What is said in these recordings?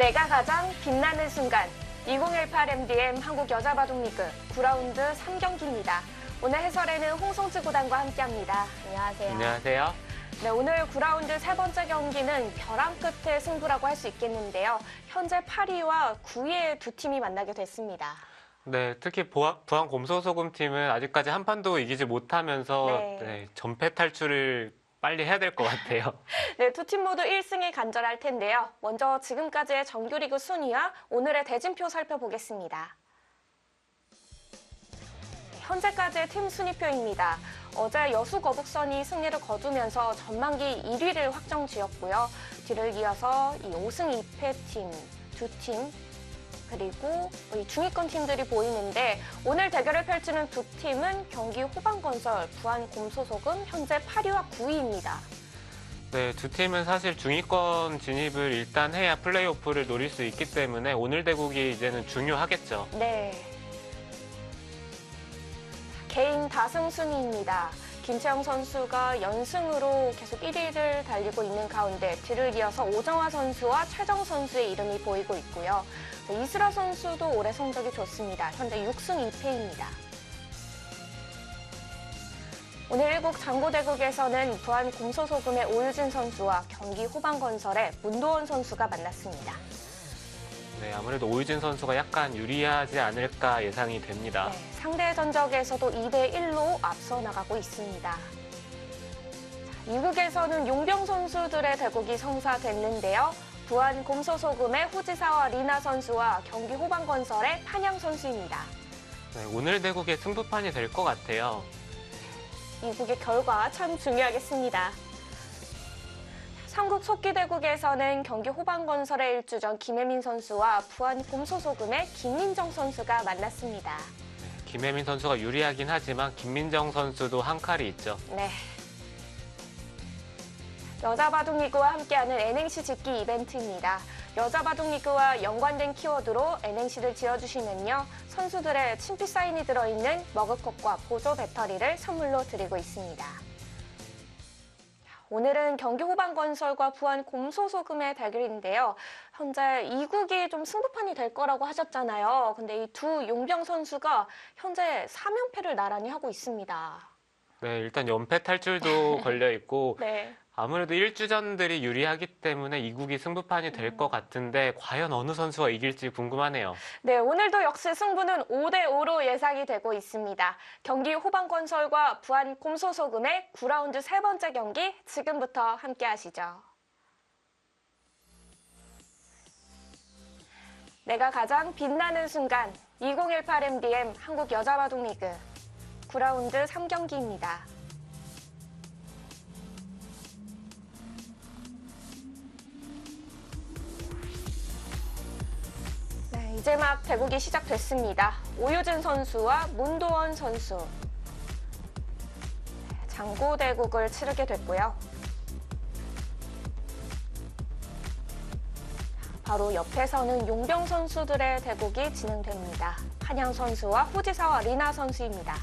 내가 가장 빛나는 순간 2018 MDM 한국 여자바둑리그 9라운드 3경기입니다. 오늘 해설에는 홍성주 구단과 함께합니다. 안녕하세요. 안녕하세요. 네, 오늘 9라운드 세 번째 경기는 벼랑 끝의 승부라고 할 수 있겠는데요. 현재 8위와 9위의 두 팀이 만나게 됐습니다. 네, 특히 부안 곰소소금 팀은 아직까지 한 판도 이기지 못하면서 전패 탈출을 빨리 해야 될 것 같아요. 네, 두 팀 모두 1승이 간절할 텐데요. 먼저 지금까지의 정규리그 순위와 오늘의 대진표 살펴보겠습니다. 현재까지의 팀 순위표입니다. 어제 여수 거북선이 승리를 거두면서 전반기 1위를 확정 지었고요. 뒤를 이어서 이 5승 2패 팀, 두 팀, 그리고 이 중위권 팀들이 보이는데 오늘 대결을 펼치는 두 팀은 경기 호반건설, 부안 곰소소금 현재 8위와 9위입니다. 네, 두 팀은 사실 중위권 진입을 일단 해야 플레이오프를 노릴 수 있기 때문에 오늘 대국이 이제는 중요하겠죠. 네. 개인 다승 순위입니다. 김채영 선수가 연승으로 계속 1위를 달리고 있는 가운데 뒤를 이어서 오정화 선수와 최정 선수의 이름이 보이고 있고요. 이슬아 선수도 올해 성적이 좋습니다. 현재 6승 2패입니다. 오늘 1국 장고대국에서는 부안 곰소소금의 오유진 선수와 경기 호반건설의 문도원 선수가 만났습니다. 네, 아무래도 오유진 선수가 약간 유리하지 않을까 예상이 됩니다. 네, 상대 전적에서도 2대1로 앞서 나가고 있습니다. 2국에서는 용병 선수들의 대국이 성사됐는데요. 부안 곰소소금의 후지사와 리나 선수와 경기 호반건설의 판양 선수입니다. 네, 오늘 대국의 승부판이 될 것 같아요. 2국의 결과 참 중요하겠습니다. 3국 속기대국에서는 경기 호반건설의 일주전 김혜민 선수와 부안 곰소소금의 김민정 선수가 만났습니다. 네, 김혜민 선수가 유리하긴 하지만 김민정 선수도 한 칼이 있죠. 네. 여자바둑리그와 함께하는 N행시 짓기 이벤트입니다. 여자바둑리그와 연관된 키워드로 N행시를 지어주시면요. 선수들의 친필 사인이 들어있는 머그컵과 보조 배터리를 선물로 드리고 있습니다. 오늘은 경기 호반건설과 부안 곰소소금의 대결인데요. 현재 2국이 좀 승부판이 될 거라고 하셨잖아요. 근데 이 두 용병 선수가 현재 3연패를 나란히 하고 있습니다. 네, 일단 연패 탈출도 걸려 있고 네. 아무래도 1주전들이 유리하기 때문에 2국이 승부판이 될 것 같은데 과연 어느 선수가 이길지 궁금하네요. 네, 오늘도 역시 승부는 5대5로 예상이 되고 있습니다. 경기 호반건설과 부안 곰소소금의 9라운드 세 번째 경기 지금부터 함께 하시죠. 내가 가장 빛나는 순간 2018 MDM 한국 여자바둑리그 9라운드 3경기입니다. 네, 이제 막 대국이 시작됐습니다. 오유진 선수와 문도원 선수. 장고대국을 치르게 됐고요. 바로 옆에서는 용병 선수들의 대국이 진행됩니다. 판양 선수와 후지사와 리나 선수입니다.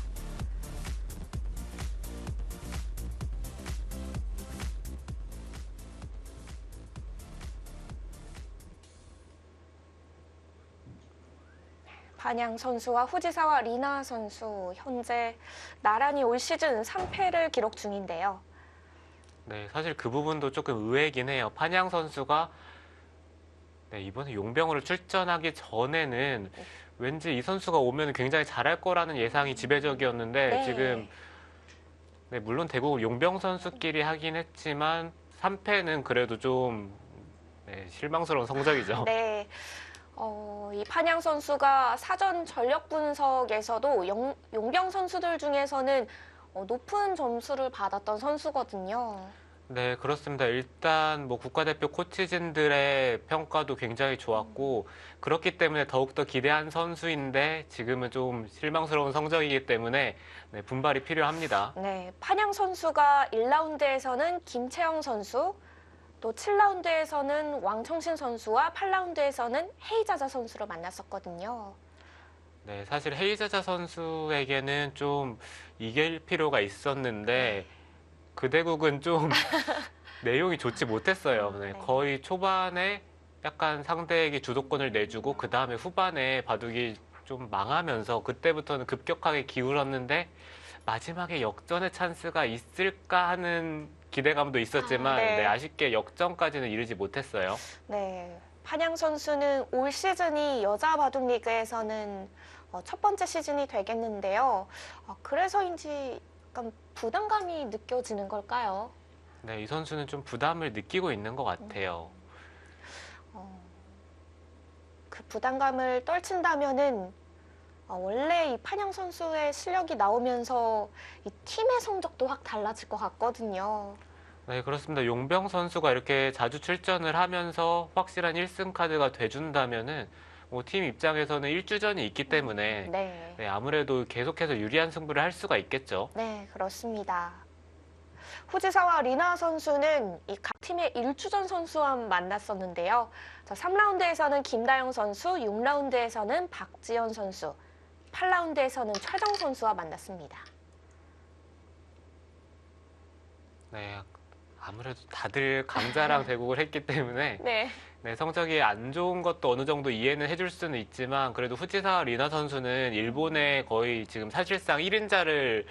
판양 선수와 후지사와 리나 선수 현재 나란히 올 시즌 3패를 기록 중인데요. 네, 사실 그 부분도 조금 의외이긴 해요. 판양 선수가 이번에 용병으로 출전하기 전에는 왠지 이 선수가 오면 굉장히 잘할 거라는 예상이 지배적이었는데 지금 물론 대국 용병 선수끼리 하긴 했지만 3패는 그래도 좀 실망스러운 성적이죠. 네. 이 판양 선수가 사전 전력 분석에서도 용병 선수들 중에서는 높은 점수를 받았던 선수거든요. 네, 그렇습니다. 일단 국가대표 코치진들의 평가도 굉장히 좋았고 그렇기 때문에 더욱더 기대한 선수인데 지금은 좀 실망스러운 성적이기 때문에 분발이 필요합니다. 네, 판양 선수가 1라운드에서는 김채영 선수, 또 7라운드에서는 왕청신 선수와 8라운드에서는 헤이자자 선수를 만났었거든요. 네, 사실 헤이자자 선수에게는 좀 이길 필요가 있었는데 그 대국은 좀 내용이 좋지 못했어요. 네. 거의 초반에 약간 상대에게 주도권을 내주고 그 다음에 후반에 바둑이 좀 망하면서 그때부터는 급격하게 기울었는데 마지막에 역전의 찬스가 있을까 하는 기대감도 있었지만 네. 아쉽게 역전까지는 이르지 못했어요. 네. 판양 선수는 올 시즌이 여자 바둑 리그에서는 첫 번째 시즌이 되겠는데요. 그래서인지 약간 부담감이 느껴지는 걸까요? 네, 이 선수는 좀 부담을 느끼고 있는 것 같아요. 어, 그 부담감을 떨친다면은 원래 이 판양 선수의 실력이 나오면서 이 팀의 성적도 확 달라질 것 같거든요. 네, 그렇습니다. 용병 선수가 이렇게 자주 출전을 하면서 확실한 1승 카드가 돼준다면은 뭐 팀 입장에서는 1주전이 있기 때문에 네. 네, 아무래도 계속해서 유리한 승부를 할 수가 있겠죠. 네, 그렇습니다. 후지사와 리나 선수는 이 각 팀의 1주전 선수와 만났었는데요. 자, 3라운드에서는 김다영 선수, 6라운드에서는 박지연 선수, 8라운드에서는 최정 선수와 만났습니다. 네, 아무래도 다들 강자랑 대국을 했기 때문에 네. 네, 성적이 안 좋은 것도 어느 정도 이해는 해줄 수는 있지만 그래도 후지사와 리나 선수는 일본에 거의 지금 사실상 1인자를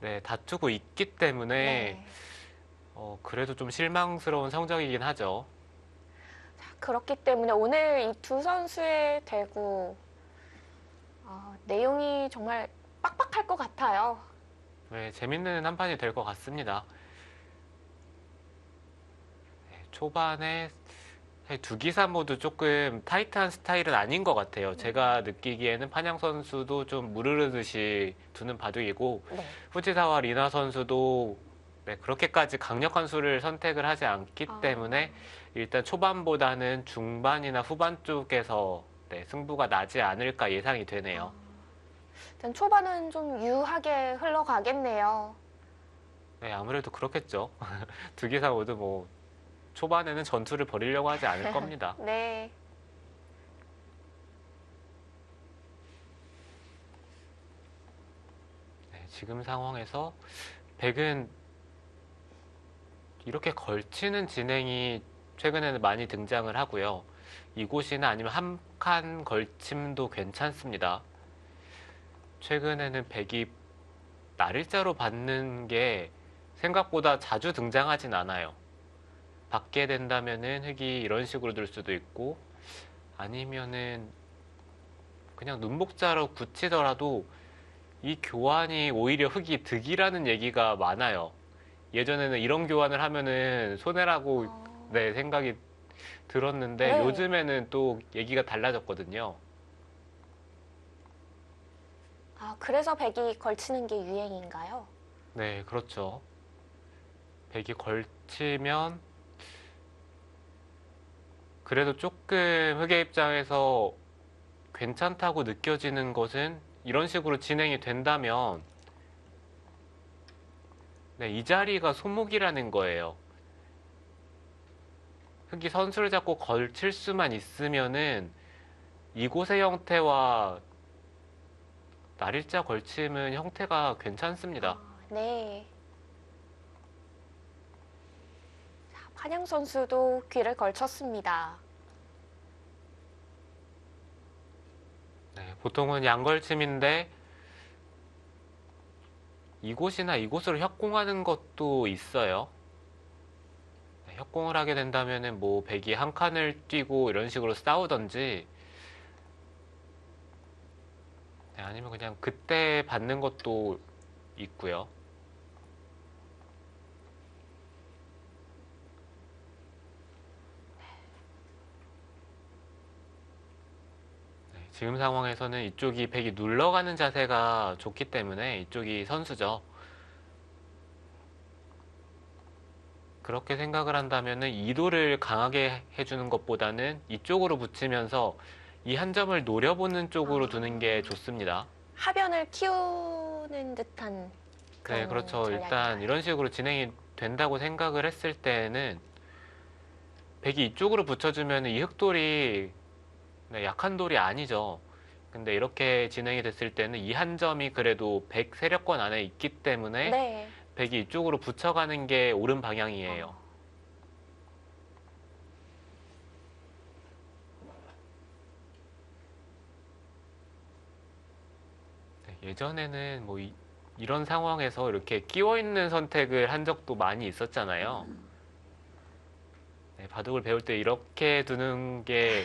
네, 다투고 있기 때문에 네. 그래도 좀 실망스러운 성적이긴 하죠. 그렇기 때문에 오늘 이 두 선수의 대구 내용이 정말 빡빡할 것 같아요. 네, 재밌는 한 판이 될 것 같습니다. 네, 초반에 두기사 모두 조금 타이트한 스타일은 아닌 것 같아요. 제가 느끼기에는 판양 선수도 좀 무르르듯이 두는 바둑이고 네. 후지사와 리나 선수도 네, 그렇게까지 강력한 수를 선택을 하지 않기 때문에 일단 초반보다는 중반이나 후반 쪽에서 네, 승부가 나지 않을까 예상이 되네요. 일단 초반은 좀 유하게 흘러가겠네요. 네, 아무래도 그렇겠죠. 두기사 모두 뭐 초반에는 전투를 벌이려고 하지 않을 겁니다. 네. 네, 지금 상황에서 백은 이렇게 걸치는 진행이 최근에는 많이 등장을 하고요. 이곳이나 아니면 한 칸 걸침도 괜찮습니다. 최근에는 백이 날일자로 받는 게 생각보다 자주 등장하진 않아요. 받게 된다면은 흙이 이런 식으로 들 수도 있고 아니면은 그냥 눈목자로 굳히더라도 이 교환이 오히려 흙이 득이라는 얘기가 많아요. 예전에는 이런 교환을 하면은 손해라고 네, 생각이 들었는데 네. 요즘에는 또 얘기가 달라졌거든요. 그래서 백이 걸치는 게 유행인가요? 네, 그렇죠. 백이 걸치면 그래도 조금 흙의 입장에서 괜찮다고 느껴지는 것은 이런 식으로 진행이 된다면 네, 이 자리가 소목이라는 거예요. 흙이 선수를 잡고 걸칠 수만 있으면은 이곳의 형태와 날일자 걸침은 형태가 괜찮습니다. 네. 자, 판양 선수도 귀를 걸쳤습니다. 네, 보통은 양걸침인데 이곳이나 이곳으로 협공하는 것도 있어요. 네, 협공을 하게 된다면은 뭐 백이 한 칸을 뛰고 이런 식으로 싸우던지 네, 아니면 그냥 그때 받는 것도 있고요. 네, 지금 상황에서는 이쪽이 백이 눌러가는 자세가 좋기 때문에 이쪽이 선수죠. 그렇게 생각을 한다면은 이도를 강하게 해주는 것보다는 이쪽으로 붙이면서 이 한 점을 노려보는 쪽으로 두는 게 좋습니다. 하변을 키우는 듯한 네, 그런 그렇죠. 일단 전략인가요? 이런 식으로 진행이 된다고 생각을 했을 때는 백이 이쪽으로 붙여주면 이 흑돌이 네, 약한 돌이 아니죠. 근데 이렇게 진행이 됐을 때는 이 한 점이 그래도 백 세력권 안에 있기 때문에 네. 백이 이쪽으로 붙여가는 게 옳은 방향이에요. 예전에는 뭐 이런 상황에서 이렇게 끼워 있는 선택을 한 적도 많이 있었잖아요. 네, 바둑을 배울 때 이렇게 두는 게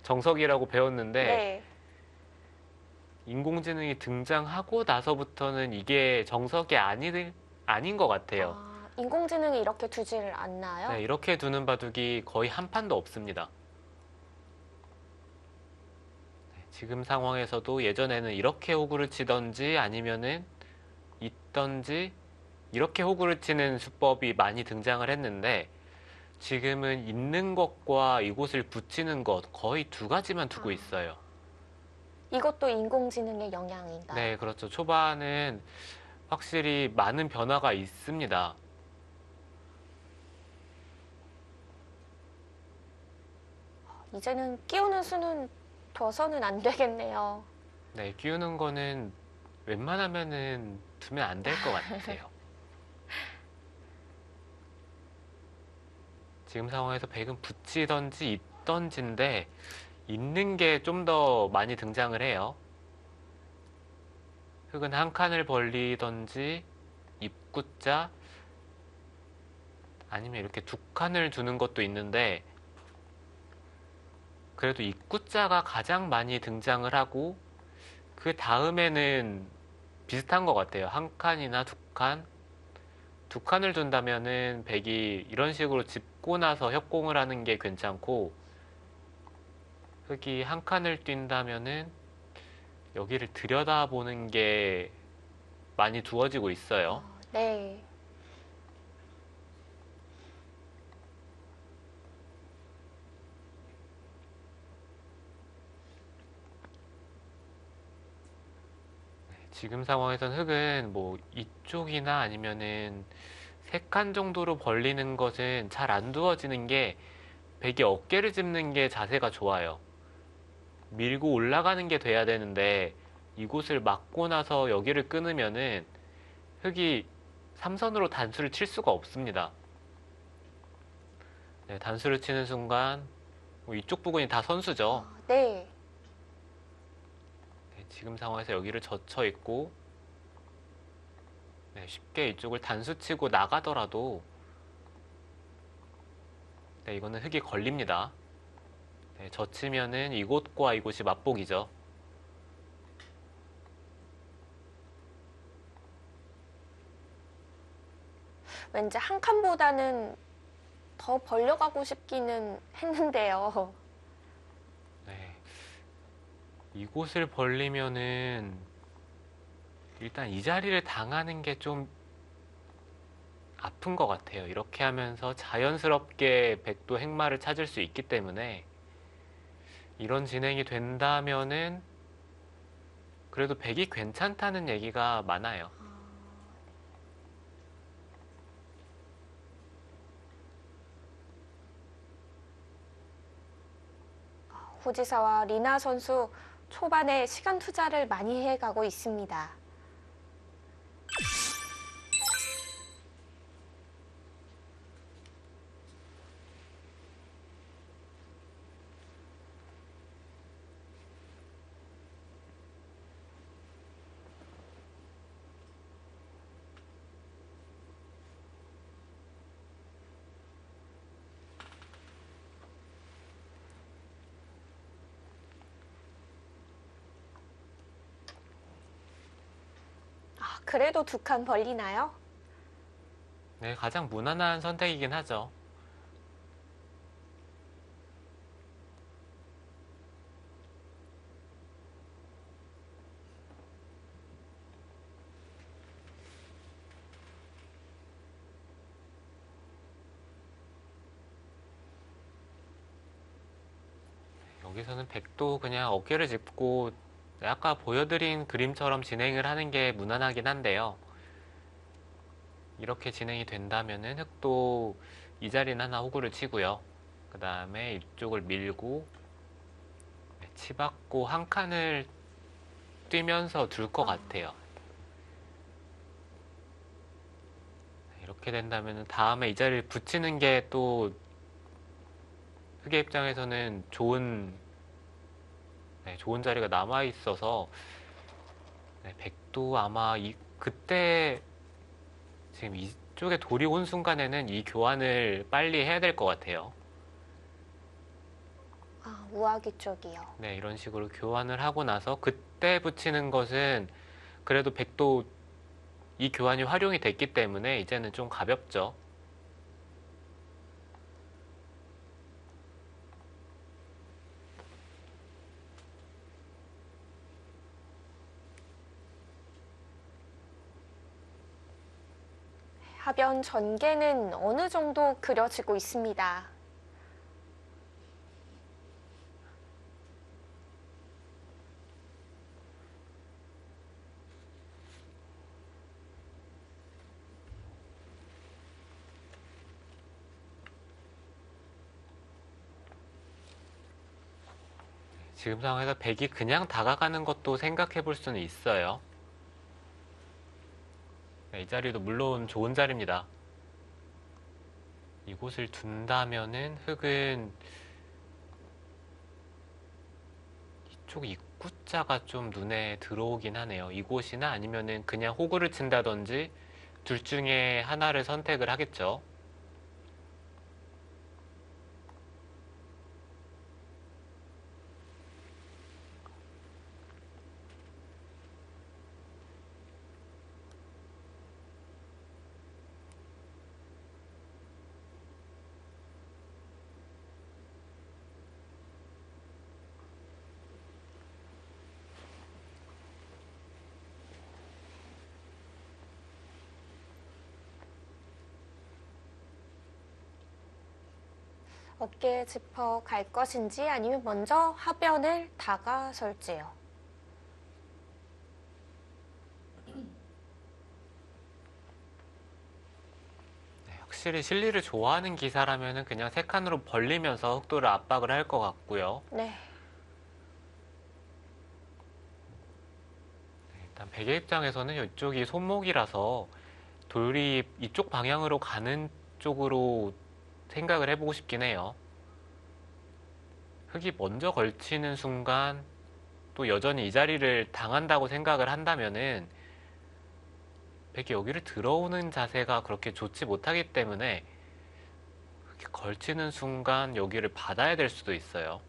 정석이라고 배웠는데 네. 인공지능이 등장하고 나서부터는 이게 정석이 아닌 것 같아요. 아, 인공지능이 이렇게 두지를 네, 않나요? 이렇게 두는 바둑이 거의 한 판도 없습니다. 네, 지금 상황에서도 예전에는 이렇게 호구를 치던지 아니면은 있던지 이렇게 호구를 치는 수법이 많이 등장을 했는데 지금은 있는 것과 이곳을 붙이는 것 거의 두 가지만 두고 아, 있어요. 이것도 인공지능의 영향인가요? 네, 그렇죠. 초반은 확실히 많은 변화가 있습니다. 이제는 끼우는 수는 둬서는 안 되겠네요. 네, 끼우는 거는 웬만하면은 두면 안 될 것 같아요. 지금 상황에서 백은 붙이던지 있던지인데 있는 게 좀 더 많이 등장을 해요. 흙은 한 칸을 벌리던지 입구자 아니면 이렇게 두 칸을 두는 것도 있는데 그래도 입구자가 가장 많이 등장을 하고 그 다음에는 비슷한 것 같아요. 한 칸이나 두 칸. 두 칸을 둔다면은 백이 이런 식으로 짚고 나서 협공을 하는 게 괜찮고 흙이 한 칸을 뛴다면은 여기를 들여다보는 게 많이 두어지고 있어요. 네. 지금 상황에선 흙은 뭐 이쪽이나 아니면은 세 칸 정도로 벌리는 것은 잘 안 두어지는 게 백이 어깨를 짚는 게 자세가 좋아요. 밀고 올라가는 게 돼야 되는데 이곳을 막고 나서 여기를 끊으면은 흙이 삼선으로 단수를 칠 수가 없습니다. 네, 단수를 치는 순간 뭐 이쪽 부분이 다 선수죠. 네. 네, 지금 상황에서 여기를 젖혀 있고 네, 쉽게 이쪽을 단수 치고 나가더라도 네, 이거는 흙이 걸립니다. 네, 젖히면은 이곳과 이곳이 맞복이죠. 왠지 한 칸보다는 더 벌려가고 싶기는 했는데요. 네, 이곳을 벌리면은 일단 이 자리를 당하는 게 좀 아픈 것 같아요. 이렇게 하면서 자연스럽게 백도 행마를 찾을 수 있기 때문에 이런 진행이 된다면은 그래도 백이 괜찮다는 얘기가 많아요. 후지사와 리나 선수 초반에 시간 투자를 많이 해가고 있습니다. 아, 그래도 두 칸 벌리나요? 네, 가장 무난한 선택이긴 하죠. 여기서는 백도 그냥 어깨를 짚고 아까 보여드린 그림처럼 진행을 하는 게 무난하긴 한데요. 이렇게 진행이 된다면은 흑도 이 자리는 하나 호구를 치고요. 그 다음에 이쪽을 밀고 치받고 한 칸을 뛰면서 둘 것 같아요. 이렇게 된다면 다음에 이 자리를 붙이는 게 또 흑의 입장에서는 좋은 자리가 남아 있어서 네, 백도 아마 그때 지금 이쪽에 돌이 온 순간에는 이 교환을 빨리 해야 될 것 같아요. 아, 우아기 쪽이요. 네, 이런 식으로 교환을 하고 나서 그때 붙이는 것은 그래도 백도 이 교환이 활용이 됐기 때문에 이제는 좀 가볍죠. 하변 전개는 어느 정도 그려지고 있습니다. 지금 상황에서 백이 그냥 다가가는 것도 생각해 볼 수는 있어요. 네, 이 자리도 물론 좋은 자리입니다. 이곳을 둔다면은 흑은 이쪽 입구자가 좀 눈에 들어오긴 하네요. 이곳이나 아니면은 그냥 호구를 친다든지 둘 중에 하나를 선택을 하겠죠. 어깨에 짚어 갈 것인지 아니면 먼저 하변을 다가설지요. 네, 확실히 실리를 좋아하는 기사라면은 그냥 세 칸으로 벌리면서 흑도를 압박을 할 것 같고요. 네. 일단 백의 입장에서는 이쪽이 손목이라서 돌이 이쪽 방향으로 가는 쪽으로 생각을 해보고 싶긴 해요. 흑이 먼저 걸치는 순간 또 여전히 이 자리를 당한다고 생각을 한다면은 백이 여기를 들어오는 자세가 그렇게 좋지 못하기 때문에 흑이 걸치는 순간 여기를 받아야 될 수도 있어요.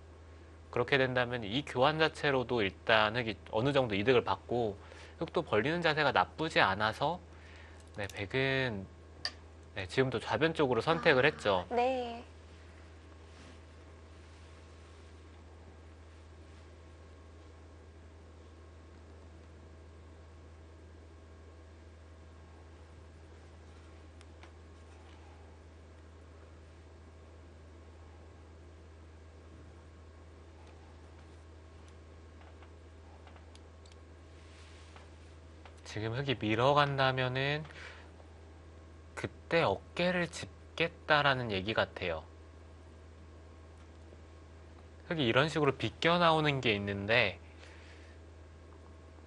그렇게 된다면 이 교환 자체로도 일단 흑이 어느 정도 이득을 받고 흑도 벌리는 자세가 나쁘지 않아서 네, 백은 네, 지금도 좌변 쪽으로 선택을 했죠. 네. 지금 흑이 밀어간다면은 그때 어깨를 짚겠다라는 얘기 같아요. 흑이 이런 식으로 비껴 나오는 게 있는데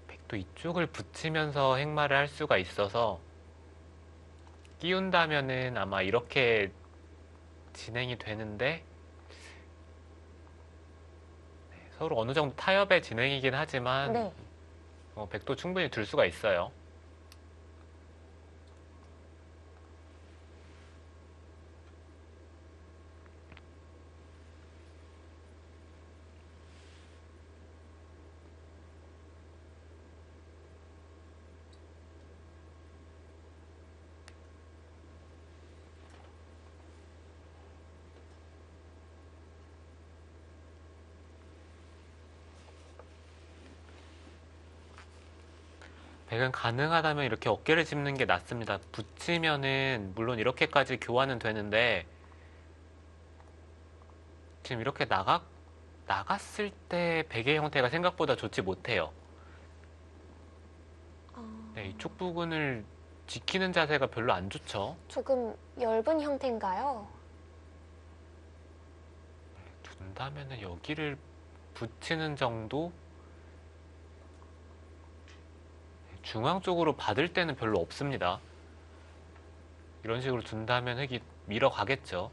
백도 이쪽을 붙이면서 행마를 할 수가 있어서 끼운다면은 아마 이렇게 진행이 되는데 서로 어느 정도 타협의 진행이긴 하지만 네. 백도 충분히 둘 수가 있어요. 백은 가능하다면 이렇게 어깨를 짚는 게 낫습니다. 붙이면은 물론 이렇게까지 교환은 되는데 지금 이렇게 나갔을 때 백의 형태가 생각보다 좋지 못해요. 네, 이쪽 부분을 지키는 자세가 별로 안 좋죠. 조금 엷은 형태인가요? 둔다면은 여기를 붙이는 정도? 중앙 쪽으로 받을 때는 별로 없습니다. 이런 식으로 둔다면 흑이 밀어가겠죠.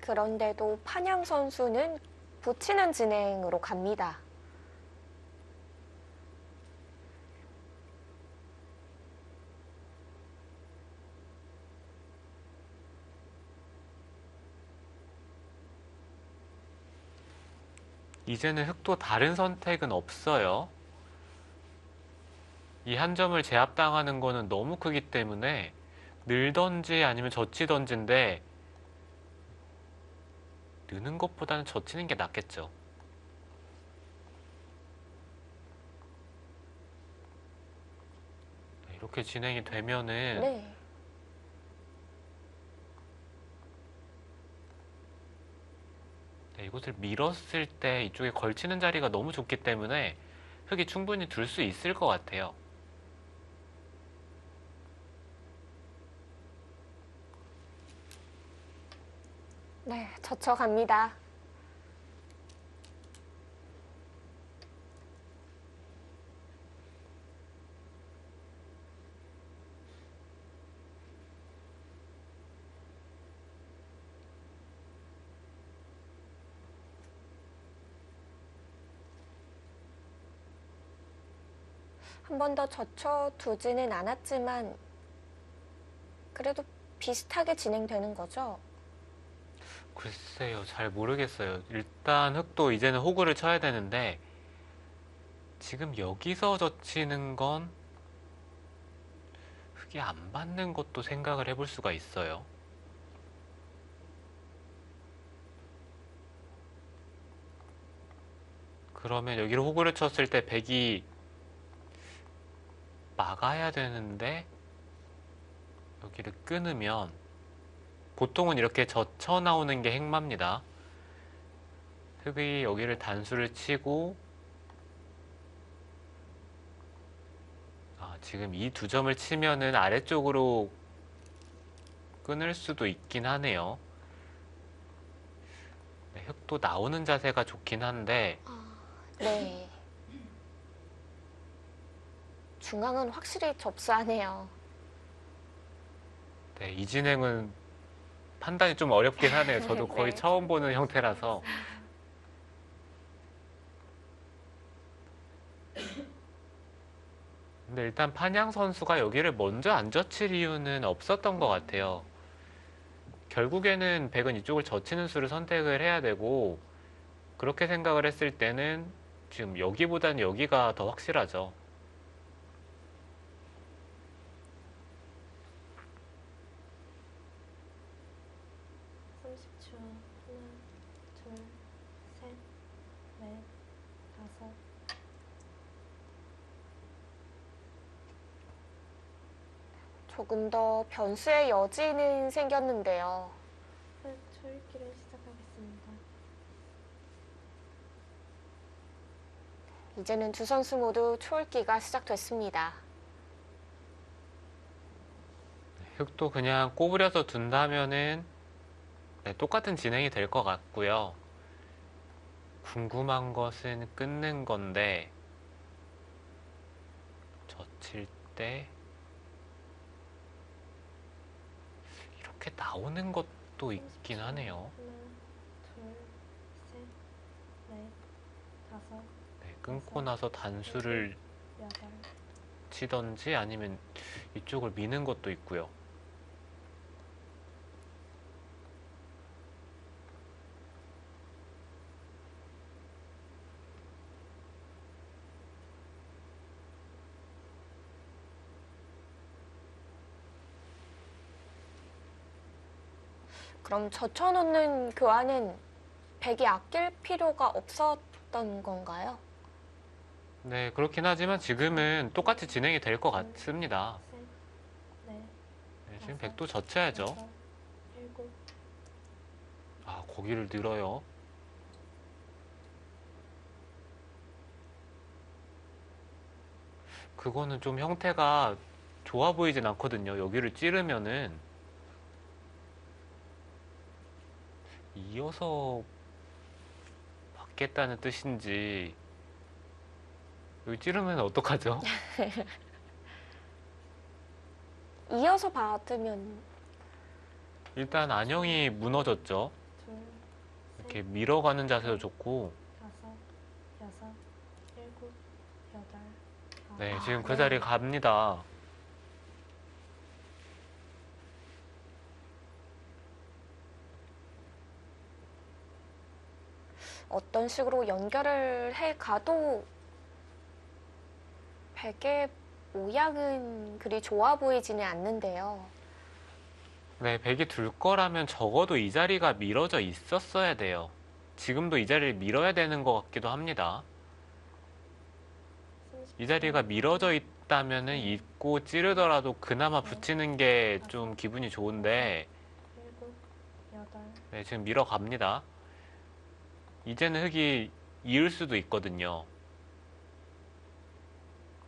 그런데도 판양 선수는 붙이는 진행으로 갑니다. 이제는 흑도 다른 선택은 없어요. 이 한 점을 제압당하는 거는 너무 크기 때문에 늘던지 아니면 젖히던지인데 느는 것보다는 젖히는 게 낫겠죠. 네, 이렇게 진행이 되면은 네. 네, 이곳을 밀었을 때 이쪽에 걸치는 자리가 너무 좋기 때문에 흑이 충분히 둘 수 있을 것 같아요. 네, 젖혀갑니다. 한 번 더 젖혀두지는 않았지만 그래도 비슷하게 진행되는 거죠? 글쎄요, 잘 모르겠어요. 일단 흑도 이제는 호구를 쳐야 되는데 지금 여기서 젖히는 건 흑이 안 받는 것도 생각을 해볼 수가 있어요. 그러면 여기로 호구를 쳤을 때 백이 막아야 되는데 여기를 끊으면 보통은 이렇게 젖혀 나오는 게 행마입니다. 흑이 여기를 단수를 치고 지금 이 두 점을 치면은 아래쪽으로 끊을 수도 있긴 하네요. 네, 흑도 나오는 자세가 좋긴 한데 네. 중앙은 확실히 접수하네요. 네, 이 진행은 판단이 좀 어렵긴 하네요. 저도 거의 네. 처음 보는 형태라서. 근데 일단 판양 선수가 여기를 먼저 안 젖힐 이유는 없었던 것 같아요. 결국에는 백은 이쪽을 젖히는 수를 선택을 해야 되고 그렇게 생각을 했을 때는 지금 여기보다는 여기가 더 확실하죠. 조금 더 변수의 여지는 생겼는데요. 초읽기를 시작하겠습니다. 이제는 두 선수 모두 초읽기가 시작됐습니다. 흑도 그냥 꼬부려서 둔다면은 네, 똑같은 진행이 될 것 같고요. 궁금한 것은 끊는 건데 젖힐 때 이렇게 나오는 것도 있긴 하네요. 하나, 둘, 셋, 넷, 다섯, 네, 끊고 나서 단수를 여덟. 치던지 아니면 이쪽을 미는 것도 있고요. 그럼 젖혀놓는 교환은 백이 아낄 필요가 없었던 건가요? 네, 그렇긴 하지만 지금은 똑같이 진행이 될 것 같습니다. 셋, 넷, 네, 지금 백도 젖혀야죠. 여섯, 일곱. 거기를 늘어요. 그거는 좀 형태가 좋아 보이진 않거든요. 여기를 찌르면은 이어서 받겠다는 뜻인지 여기 찌르면 어떡하죠? 이어서 받으면 일단 안형이 무너졌죠. 둘, 이렇게 밀어가는 자세도 좋고, 다섯, 여섯, 일곱, 여덟, 네, 아홉. 지금 그 네. 자리에 갑니다. 어떤 식으로 연결을 해 가도 베개 모양은 그리 좋아 보이지는 않는데요. 네, 백이 둘 거라면 적어도 이 자리가 밀어져 있었어야 돼요. 지금도 이 자리를 밀어야 되는 것 같기도 합니다. 이 자리가 밀어져 있다면은 입고 찌르더라도 그나마 붙이는 게 좀 기분이 좋은데, 일곱, 여덟, 네, 지금 밀어갑니다. 이제는 흙이 이을 수도 있거든요.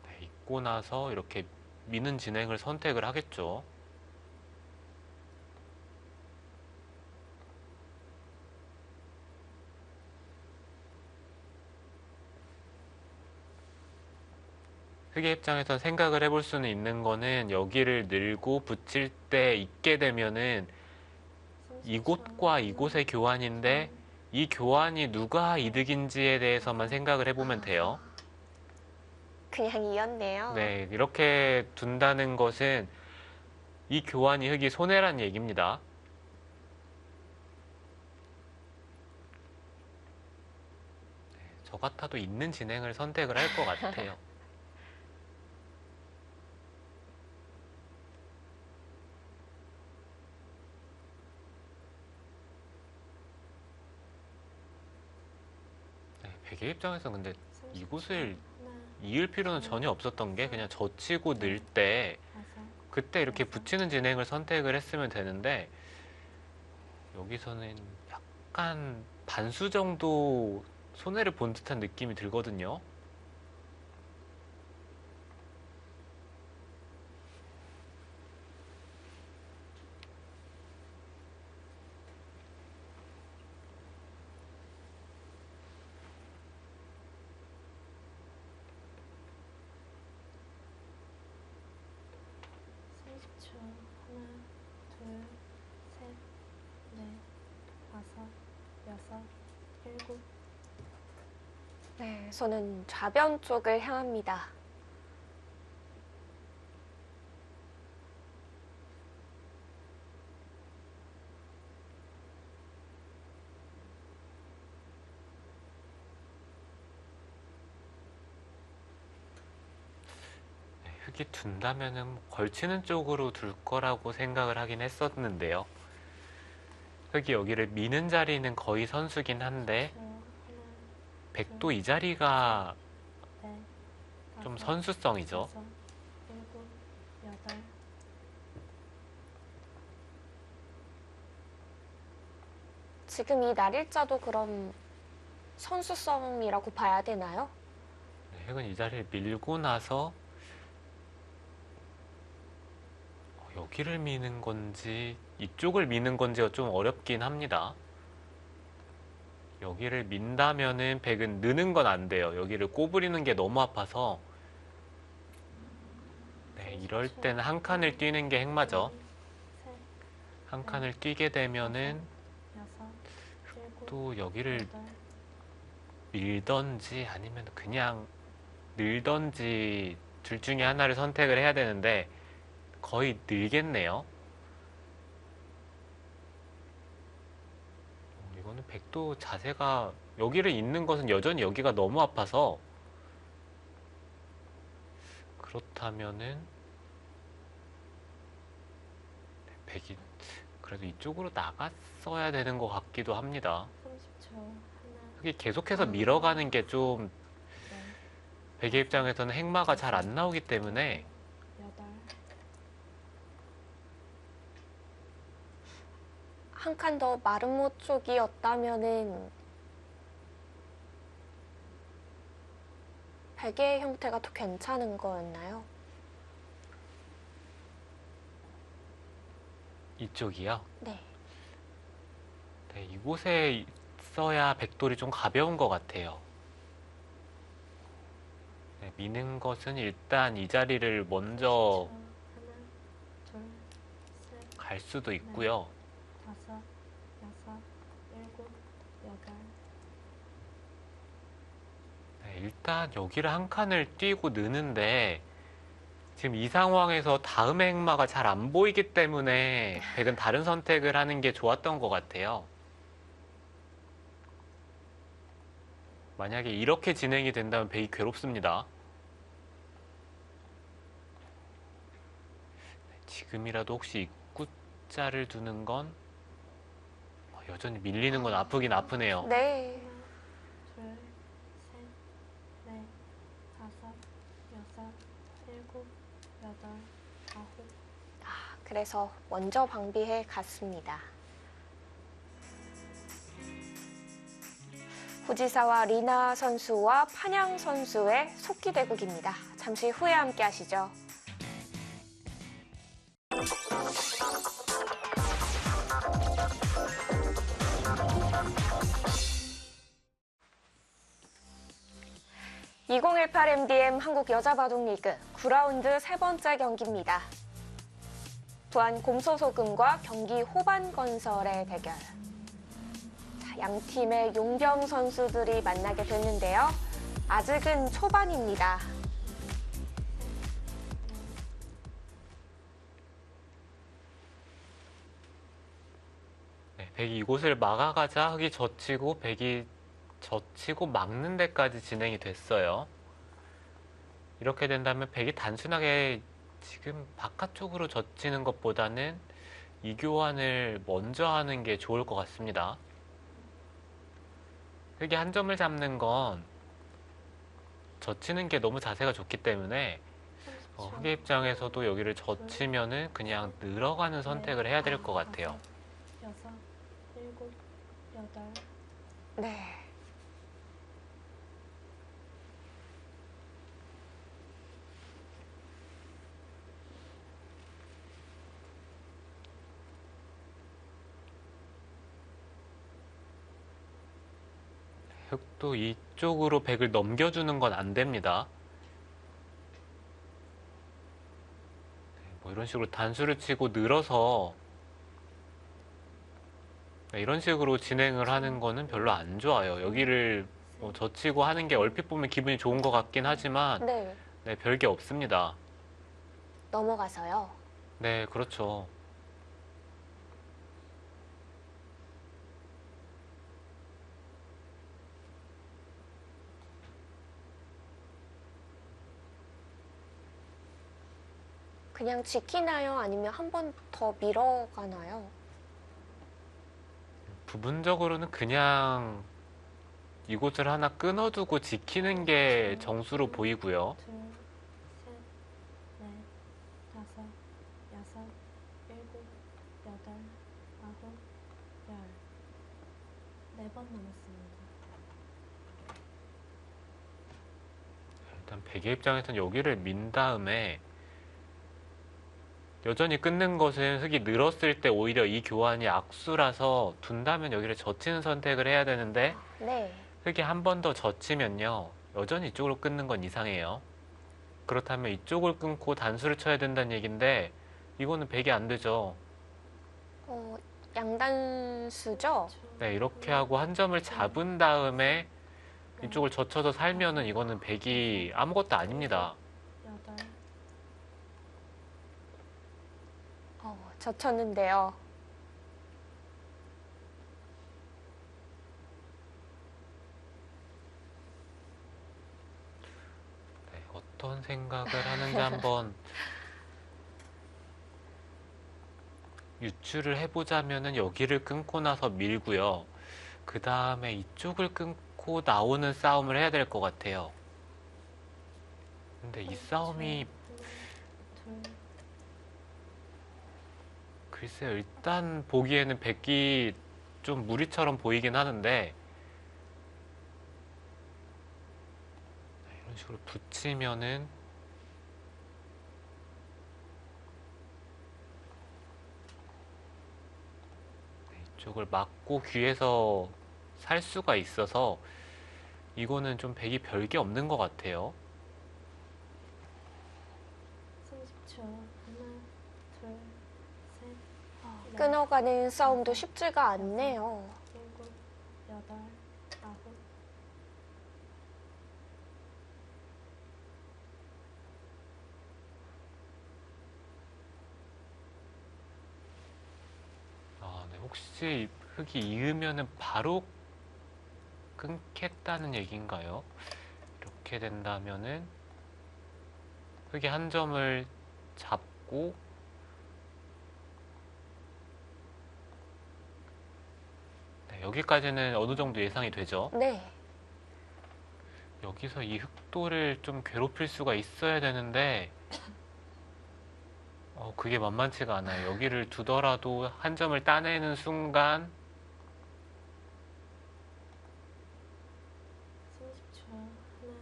네, 입고 나서 이렇게 미는 진행을 선택을 하겠죠. 흙의 입장에서 생각을 해볼 수는 있는 거는 여기를 늘고 붙일 때 있게 되면은 30초. 이곳과 이곳의 교환인데 이 교환이 누가 이득인지에 대해서만 생각을 해보면 돼요. 그냥 이었네요. 네, 이렇게 둔다는 것은 이 교환이 흙이 손해란 얘기입니다. 네, 저 같아도 있는 진행을 선택을 할 것 같아요. 네, 베개 입장에서 근데 30초. 이곳을 하나, 이을 필요는 전혀 없었던 게 그냥 젖히고 늘 때 다섯, 그때 이렇게 붙이는 진행을 선택을 했으면 되는데 여기서는 약간 반수 정도 손해를 본 듯한 느낌이 들거든요. 초 하나, 둘, 셋, 넷, 다섯, 여섯, 일곱. 네, 저는 좌변 쪽을 향합니다. 네, 흙이 둔다면은 걸치는 쪽으로 둘 거라고 생각을 하긴 했었는데요. 흙이 여기를 미는 자리는 거의 선수긴 한데 하나, 백도 이 자리가 넷, 좀 다섯, 선수성이죠. 여섯, 일곱, 여덟. 지금 이 날일자도 그럼 선수성이라고 봐야 되나요? 네, 흙은 이 자리를 밀고 나서 여기를 미는 건지 이쪽을 미는 건지가 좀 어렵긴 합니다. 여기를 민다면은 백은 느는 건 안 돼요. 여기를 꼬부리는 게 너무 아파서 네, 이럴 때는 한 칸을 뛰는 게 행마죠. 셋, 한 칸을 뛰게 되면은 여섯, 일곱, 또 여기를 여덟. 밀던지 아니면 그냥 늘던지 둘 중에 하나를 선택을 해야 되는데 거의 늘겠네요. 이거는 백도 자세가 여기를 잇는 것은 여전히 여기가 너무 아파서 그렇다면은 백이 그래도 이쪽으로 나갔어야 되는 것 같기도 합니다. 30초 하나, 흙이 계속해서 밀어가는 게 좀 넷, 백의 입장에서는 행마가 잘 안 나오기 때문에 여덟. 한 칸 더 마름모 쪽이었다면은 베개 형태가 더 괜찮은 거였나요? 이쪽이요. 네. 네, 이곳에 있어야 백돌이 좀 가벼운 것 같아요. 네, 미는 것은 일단 이 자리를 먼저 10초. 하나, 둘, 셋, 갈 수도 있고요. 다섯, 여섯, 일곱, 여덟, 네, 일단 여기를 한 칸을 뛰고 느는데 지금 이 상황에서 다음의 행마가 잘 안 보이기 때문에 백은 다른 선택을 하는 게 좋았던 것 같아요. 만약에 이렇게 진행이 된다면 백이 괴롭습니다. 지금이라도 혹시 입구자를 두는 건 여전히 밀리는 건 아프긴 아프네요. 네. 하나, 둘, 셋, 넷, 다섯, 여섯, 일곱, 여덟, 아홉. 그래서 먼저 방비해 갔습니다. 후지사와 리나 선수와 판양 선수의 속기대국입니다. 잠시 후에 함께 하시죠. (2018) MDM 한국 여자바둑리그 9라운드 세 번째 경기입니다. 부안 곰소소금과 경기 호반건설의 대결. 양 팀의 용병 선수들이 만나게 됐는데요. 아직은 초반입니다. 네, 백이 이곳을 막아가자 흙이 젖히고 백이 젖히고 막는 데까지 진행이 됐어요. 이렇게 된다면 백이 단순하게 지금 바깥쪽으로 젖히는 것보다는 이 교환을 먼저 하는 게 좋을 것 같습니다. 흙이 한 점을 잡는 건 젖히는 게 너무 자세가 좋기 때문에 흙의 입장에서도 여기를 젖히면은 그냥 늘어가는 선택을 해야 될 것 같아요. 여섯, 일곱, 여덟, 네. 흙도 이쪽으로 백을 넘겨주는 건 안 됩니다. 뭐 이런 식으로 단수를 치고 늘어서 이런 식으로 진행을 하는 거는 별로 안 좋아요. 여기를 뭐 젖히고 하는 게 얼핏 보면 기분이 좋은 것 같긴 하지만 네. 네, 별게 없습니다. 넘어가서요. 네, 그렇죠. 그냥 지키나요? 아니면 한 번 더 밀어가나요? 부분적으로는 그냥 이곳을 하나 끊어두고 지키는 게 정수로 보이고요. 둘, 셋, 넷, 다섯, 여섯, 일곱, 여덟, 아홉, 열. 4번 남았습니다. 일단 백의 입장에서는 여기를 민 다음에 여전히 끊는 것은 흙이 늘었을 때 오히려 이 교환이 악수라서 둔다면 여기를 젖히는 선택을 해야 되는데 네. 흙이 한 번 더 젖히면요 여전히 이쪽으로 끊는 건 이상해요. 그렇다면 이쪽을 끊고 단수를 쳐야 된다는 얘기인데 이거는 백이 안 되죠. 양단수죠? 네, 이렇게 하고 한 점을 잡은 다음에 이쪽을 젖혀서 살면은 이거는 백이 아무것도 아닙니다. 여덟, 젖혔는데요. 네, 어떤 생각을 하는지 한번 유추를 해보자면은 여기를 끊고 나서 밀고요. 그 다음에 이쪽을 끊고 나오는 싸움을 해야 될 것 같아요. 근데 이 싸움이 둘, 글쎄요, 일단 보기에는 백이 좀 무리처럼 보이긴 하는데 이런 식으로 붙이면은 이쪽을 막고 귀에서 살 수가 있어서 이거는 좀 백이 별게 없는 것 같아요. 30초. 하나, 둘, 셋, 넷, 끊어가는 싸움도 쉽지가 않네요. 일곱, 여덟, 아홉, 아, 네. 혹시 흙이 익으면은 바로 끊겠다는 얘기인가요? 이렇게 된다면은 흙이 한 점을 잡고 네, 여기까지는 어느 정도 예상이 되죠. 네. 여기서 이 흑도를 좀 괴롭힐 수가 있어야 되는데 그게 만만치가 않아요. 여기를 두더라도 한 점을 따내는 순간 30초. 하나,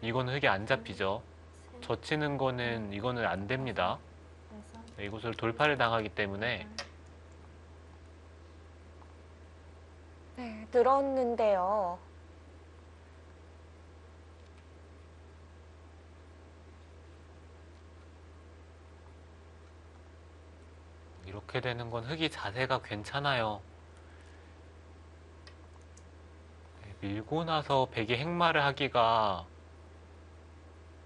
이거는 흙이 안 잡히죠. 셋, 젖히는 거는 이거는 안 됩니다. 여섯, 네, 이곳을 돌파를 당하기 때문에 여덟, 네, 늘었는데요. 이렇게 되는 건 흙이 자세가 괜찮아요. 네, 밀고 나서 백이 행마를 하기가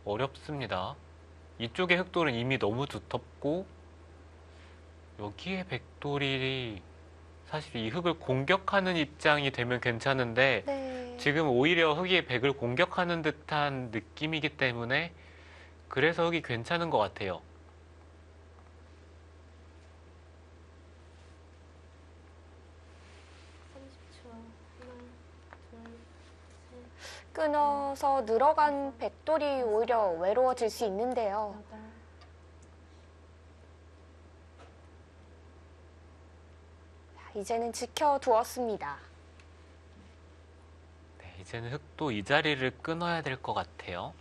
어렵습니다. 이쪽의 흑돌은 이미 너무 두텁고 여기에 백돌이 사실 이 흙을 공격하는 입장이 되면 괜찮은데 네. 지금 오히려 흙이 백을 공격하는 듯한 느낌이기 때문에 그래서 흙이 괜찮은 것 같아요. 끊어서 늘어간 백돌이 오히려 외로워질 수 있는데요. 여덟, 자, 이제는 지켜두었습니다. 네, 이제는 흙도 이 자리를 끊어야 될 것 같아요.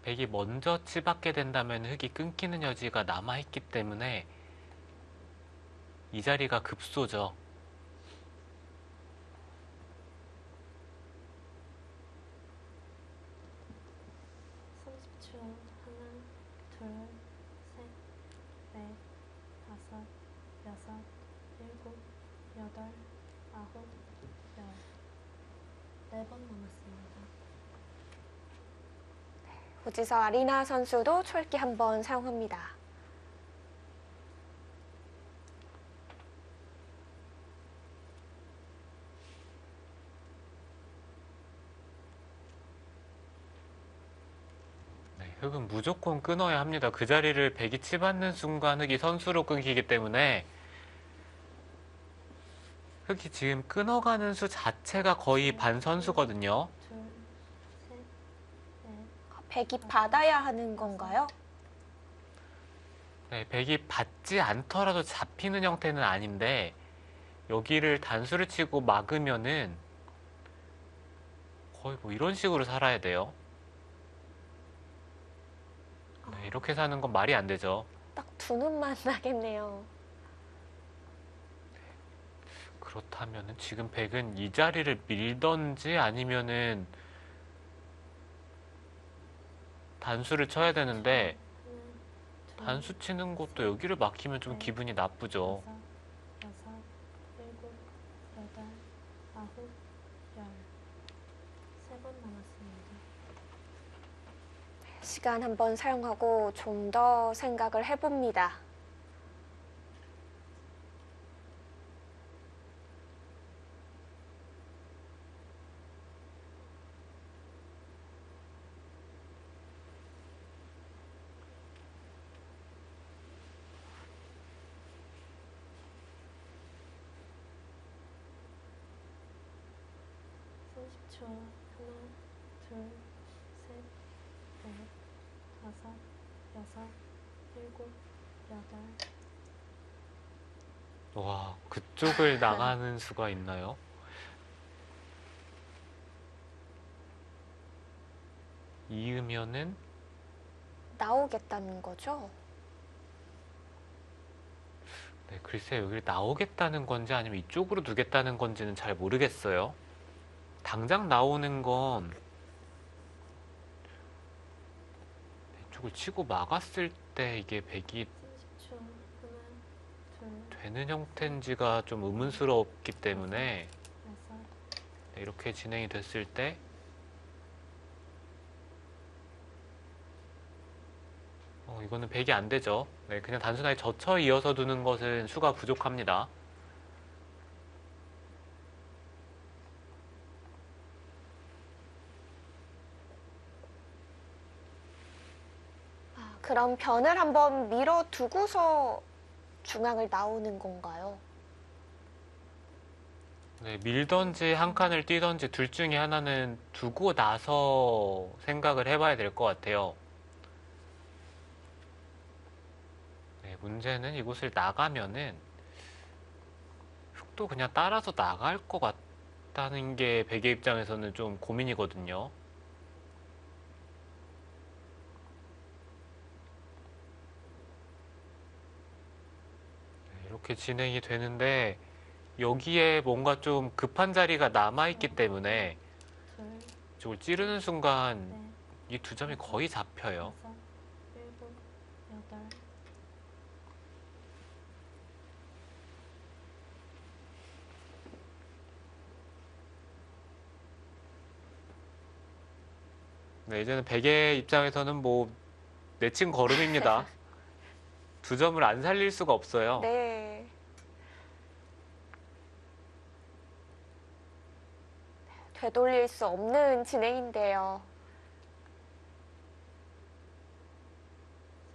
백이 먼저 치받게 된다면 흙이 끊기는 여지가 남아있기 때문에 이 자리가 급소죠. 하나, 둘, 셋, 넷, 다섯, 여섯, 일곱, 여덟, 아홉, 열. 4번 남았습니다. 후지서 아리나 선수도 철기 한번 사용합니다. 네, 흙은 무조건 끊어야 합니다. 그 자리를 백이 치받는 순간 흙이 선수로 끊기기 때문에 흙이 지금 끊어가는 수 자체가 거의 반선수거든요. 둘, 셋, 넷, 백이 받아야 하는 건가요? 네, 백이 받지 않더라도 잡히는 형태는 아닌데 여기를 단수를 치고 막으면은 거의 뭐 이런 식으로 살아야 돼요. 네, 이렇게 사는 건 말이 안 되죠. 딱 두 눈만 나겠네요. 그렇다면은 지금 백은 이 자리를 밀던지 아니면은 단수를 쳐야 되는데 하나, 둘, 단수 치는 것도 여기를 막히면 좀 기분이 나쁘죠. 다섯, 여섯, 일곱, 여덟, 아홉, 열. 3번 남았습니다. 시간 한번 사용하고 좀 더 생각을 해봅니다. 초 하나, 둘, 셋, 넷, 다섯, 여섯, 일곱, 여덟. 와, 그쪽을 나가는 수가 있나요? 이으면은 나오겠다는 거죠? 네, 글쎄 여기를 나오겠다는 건지 아니면 이쪽으로 두겠다는 건지는 잘 모르겠어요. 당장 나오는 건 이쪽을 치고 막았을 때 이게 백이 30초 하나, 둘, 되는 형태인지가 좀 의문스럽기 때문에 네, 이렇게 진행이 됐을 때 이거는 100이 안 되죠. 네, 그냥 단순하게 젖혀 이어서 두는 것은 수가 부족합니다. 그럼 변을 한번 밀어두고서 중앙을 나오는 건가요? 네, 밀던지 한 칸을 뛰던지 둘 중에 하나는 두고 나서 생각을 해봐야 될 것 같아요. 네, 문제는 이곳을 나가면은 흙도 그냥 따라서 나갈 것 같다는 게 백의 입장에서는 좀 고민이거든요. 네, 이렇게 진행이 되는데 여기에 뭔가 좀 급한 자리가 남아있기 때문에 둘, 이쪽을 찌르는 순간 넷, 이 두 점이 거의 잡혀요. 다섯, 일곱, 여덟. 네, 이제는 백의 입장에서는 뭐 내친 걸음입니다. 두 점을 안 살릴 수가 없어요. 네. 되돌릴 수 없는 진행인데요.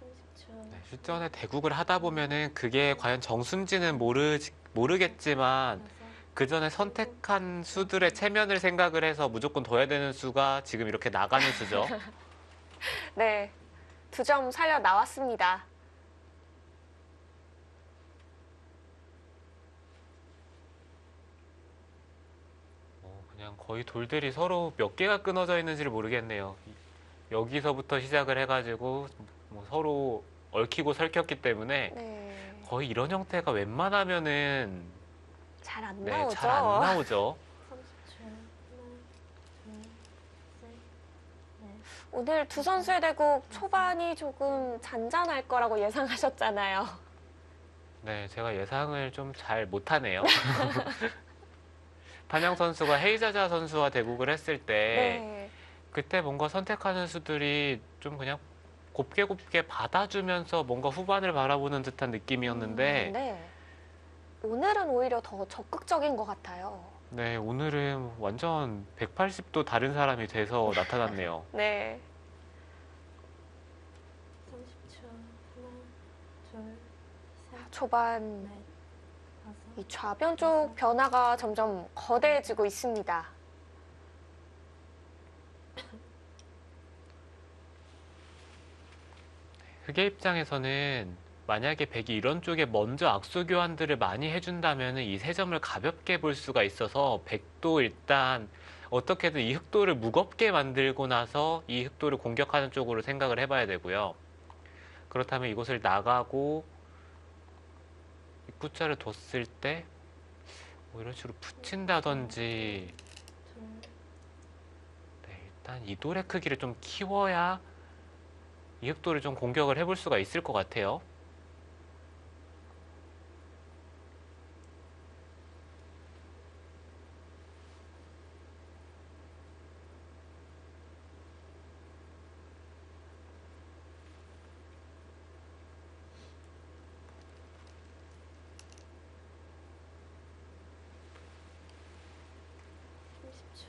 30초. 네, 실전에 대국을 하다 보면은 그게 과연 정수인지는 모르겠지만 그 전에 선택한 수들의 체면을 생각을 해서 무조건 둬야 되는 수가 지금 이렇게 나가는 수죠. 네. 2점 살려 나왔습니다. 그냥 거의 돌들이 서로 몇 개가 끊어져 있는지를 모르겠네요. 여기서부터 시작을 해가지고 뭐 서로 얽히고 설켰기 때문에 네. 거의 이런 형태가 웬만하면은 잘 안 네, 나오죠? 잘 안 나오죠. 30초. 하나, 둘, 셋, 넷. 오늘 두 선수의 대국 초반이 조금 잔잔할 거라고 예상하셨잖아요. 네, 제가 예상을 좀 잘 못하네요. 판양 선수가 헤이자자 선수와 대국을 했을 때 네. 그때 뭔가 선택하는 수들이 좀 그냥 곱게 곱게 받아주면서 뭔가 후반을 바라보는 듯한 느낌이었는데 네. 오늘은 오히려 더 적극적인 것 같아요. 네, 오늘은 완전 180도 다른 사람이 돼서 나타났네요. 네. 30초. 하나, 둘, 셋, 초반 넷, 다섯. 이 좌변 쪽 변화가 점점 거대해지고 있습니다. 흑의 입장에서는 만약에 백이 이런 쪽에 먼저 악수 교환들을 많이 해준다면 이 세 점을 가볍게 볼 수가 있어서 백도 일단 어떻게든 이 흑도를 무겁게 만들고 나서 이 흑도를 공격하는 쪽으로 생각을 해봐야 되고요. 그렇다면 이곳을 나가고 입구자를 뒀을 때 뭐 이런 식으로 붙인다든지 둘, 네, 일단 이 돌의 크기를 좀 키워야 이 흑도를 좀 공격을 해볼 수가 있을 것 같아요.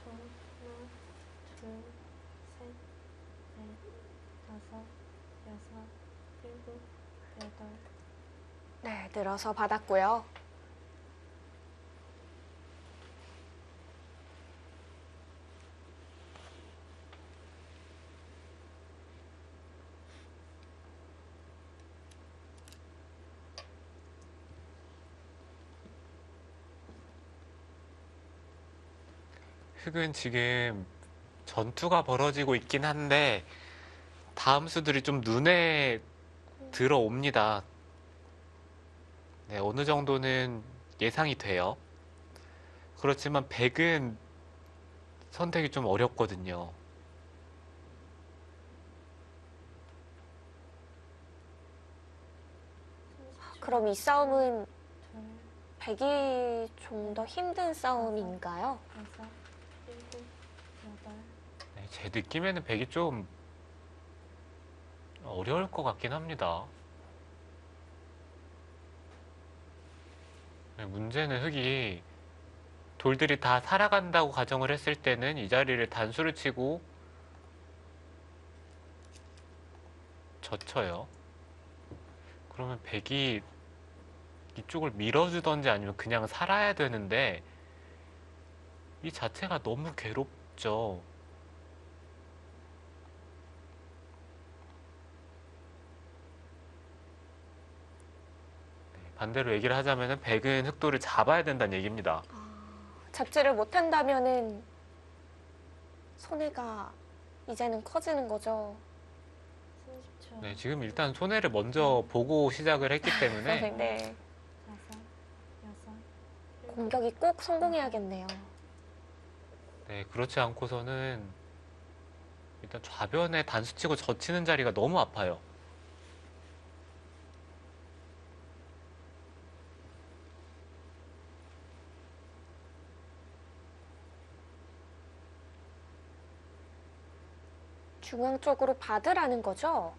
하나, 둘, 셋, 넷, 다섯, 여섯, 일곱, 여덟. 네, 늘어서 받았고요. 흑은 지금 전투가 벌어지고 있긴 한데 다음 수들이 좀 눈에 들어옵니다. 네, 어느 정도는 예상이 돼요. 그렇지만 백은 선택이 좀 어렵거든요. 그럼 이 싸움은 둘, 백이 좀 더 힘든 싸움인가요? 다섯, 일곱, 여덟, 네, 제 느낌에는 백이 좀 어려울 것 같긴 합니다. 네, 문제는 흙이 돌들이 다 살아간다고 가정을 했을 때는 이 자리를 단수를 치고 젖혀요. 그러면 백이 이쪽을 밀어주던지 아니면 그냥 살아야 되는데 이 자체가 너무 괴롭죠. 네, 반대로 얘기를 하자면 백은 흑돌을 잡아야 된다는 얘기입니다. 잡지를 못한다면은 손해가 이제는 커지는 거죠. 30초. 네, 지금 일단 손해를 먼저 보고 시작을 했기 때문에 네. 다섯, 여섯, 일곱, 공격이 꼭 성공해야겠네요. 네, 그렇지 않고서는 일단 좌변에 단수 치고 젖히는 자리가 너무 아파요. 중앙 쪽으로 받으라는 거죠?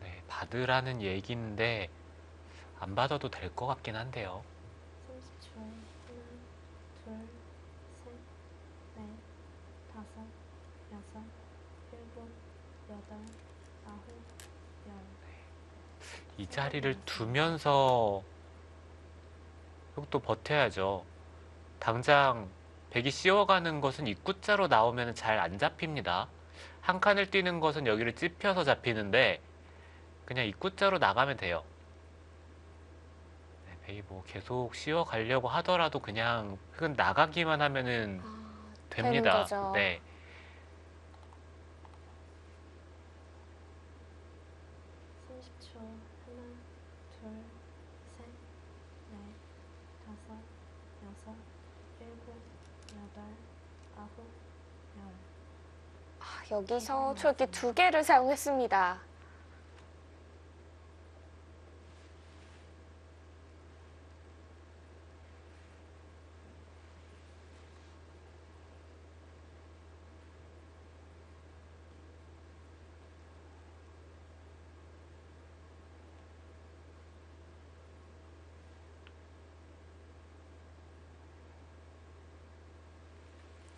네, 받으라는 얘기인데 안 받아도 될 것 같긴 한데요. 30초. 하나, 둘, 셋, 넷, 다섯, 여섯, 일곱, 여덟, 아홉, 열. 이 자리를 두면서 흑도 버텨야죠. 당장 백이 씌워가는 것은 입구자로 나오면 잘 안 잡힙니다. 한 칸을 뛰는 것은 여기를 찝혀서 잡히는데 그냥 입구자로 나가면 돼요. 네, 백이 뭐 계속 씌워가려고 하더라도 그냥 흑은 나가기만 하면은 되는 됩니다. 거죠. 네. 삼십 초. 하나, 둘, 셋, 넷, 다섯, 여섯, 일곱, 여덟, 아홉, 열. 여기서 초기 2개를 사용했습니다.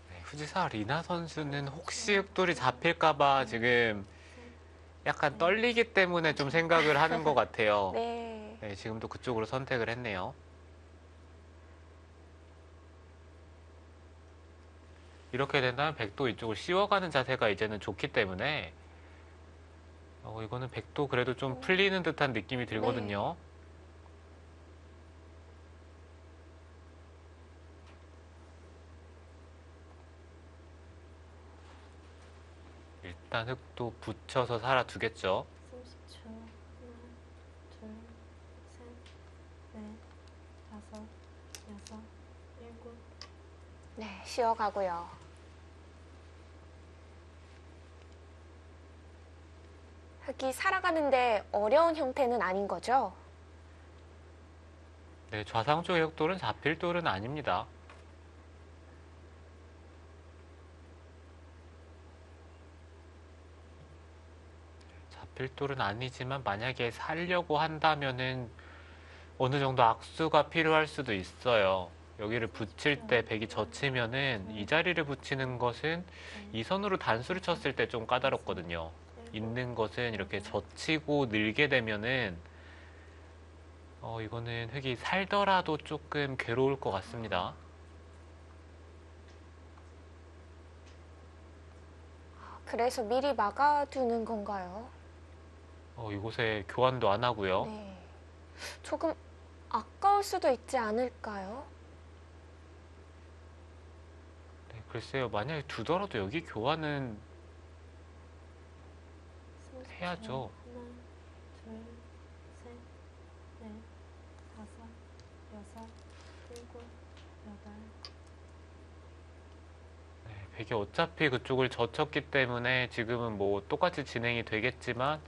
네, 후지사 리나 선수는 혹시 흑돌이 잡힐까봐 지금 약간 떨리기 때문에 좀 생각을 하는 것 같아요. 네. 네, 지금도 그쪽으로 선택을 했네요. 이렇게 된다면 백도 이쪽을 씌워가는 자세가 이제는 좋기 때문에 이거는 백도 그래도 좀 풀리는 듯한 느낌이 들거든요. 일단 흑도 붙여서 살아두겠죠. 30초. 하나, 둘, 셋, 넷, 다섯, 여섯, 일곱. 네, 쉬어가고요. 흙이 살아가는데 어려운 형태는 아닌 거죠? 네, 좌상 쪽의 흑돌은 잡힐 돌은 아닙니다. 잡힐 돌은 아니지만 만약에 살려고 한다면은 어느 정도 악수가 필요할 수도 있어요. 여기를 붙일 때 백이 젖히면은 이 자리를 붙이는 것은 이 선으로 단수를 쳤을 때 좀 까다롭거든요. 있는 것은 이렇게 젖히고 늘게 되면은 이거는 흙이 살더라도 조금 괴로울 것 같습니다. 그래서 미리 막아두는 건가요? 이곳에 교환도 안 하고요. 네. 조금 아까울 수도 있지 않을까요? 네, 글쎄요. 만약에 두더라도 여기 교환은 30초. 해야죠. 하나, 둘, 셋, 넷, 다섯, 여섯, 일곱, 여덟. 네, 백이 어차피 그쪽을 젖혔기 때문에 지금은 뭐 똑같이 진행이 되겠지만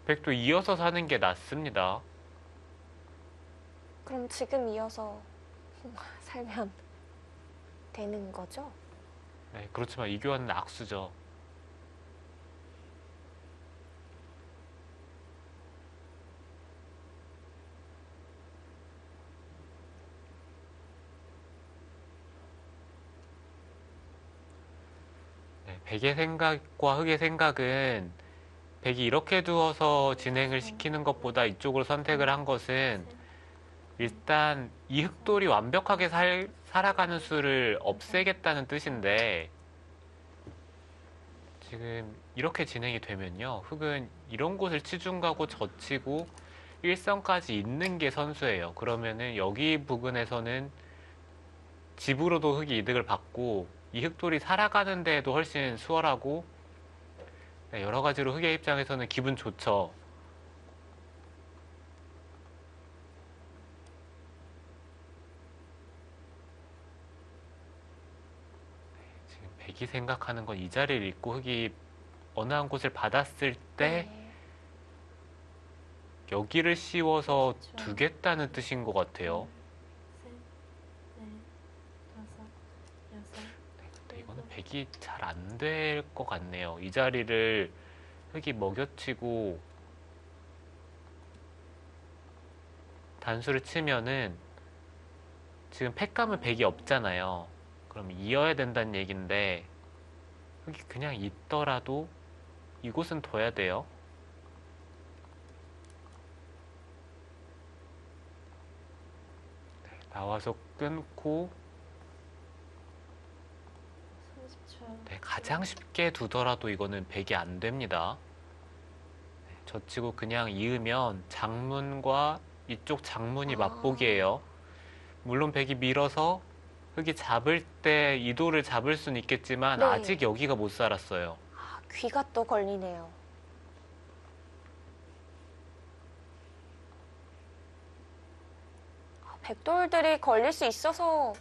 백도 이어서 사는 게 낫습니다. 그럼 지금 이어서 살면 되는 거죠? 네, 그렇지만 이교환은 악수죠. 네, 백의 생각과 흑의 생각은 백이 이렇게 두어서 진행을 시키는 것보다 이쪽으로 선택을 한 것은 일단 이 흑돌이 완벽하게 살아가는 수를 없애겠다는 뜻인데 지금 이렇게 진행이 되면요. 흑은 이런 곳을 치중가고 젖히고 일선까지 있는 게 선수예요. 그러면은 여기 부근에서는 집으로도 흑이 이득을 받고 이 흑돌이 살아가는 데에도 훨씬 수월하고 네, 여러 가지로 흑의 입장에서는 기분 좋죠. 지금 백이 생각하는 건 이 자리를 잊고 흑이 어느 한 곳을 받았을 때 네. 여기를 씌워서 두겠다는 뜻인 것 같아요. 셋, 넷, 다섯, 여섯, 네, 근데 이거는 백이 잘 안 될 것 같네요. 이 자리를 흑이 먹여치고 단수를 치면은 지금 팩감은 백이 없잖아요. 그럼 이어야 된다는 얘긴데 흑이 그냥 있더라도 이곳은 둬야 돼요. 네, 나와서 끊고 30초. 네, 가장 쉽게 두더라도 이거는 백이 안 됩니다. 네, 젖히고 그냥 이으면 장문과 이쪽 장문이 아. 맞보기예요. 물론 백이 밀어서 흑이 잡을 때 이도를 잡을 수는 있겠지만 네. 아직 여기가 못 살았어요. 아, 귀가 또 걸리네요. 아, 백돌들이 걸릴 수 있어서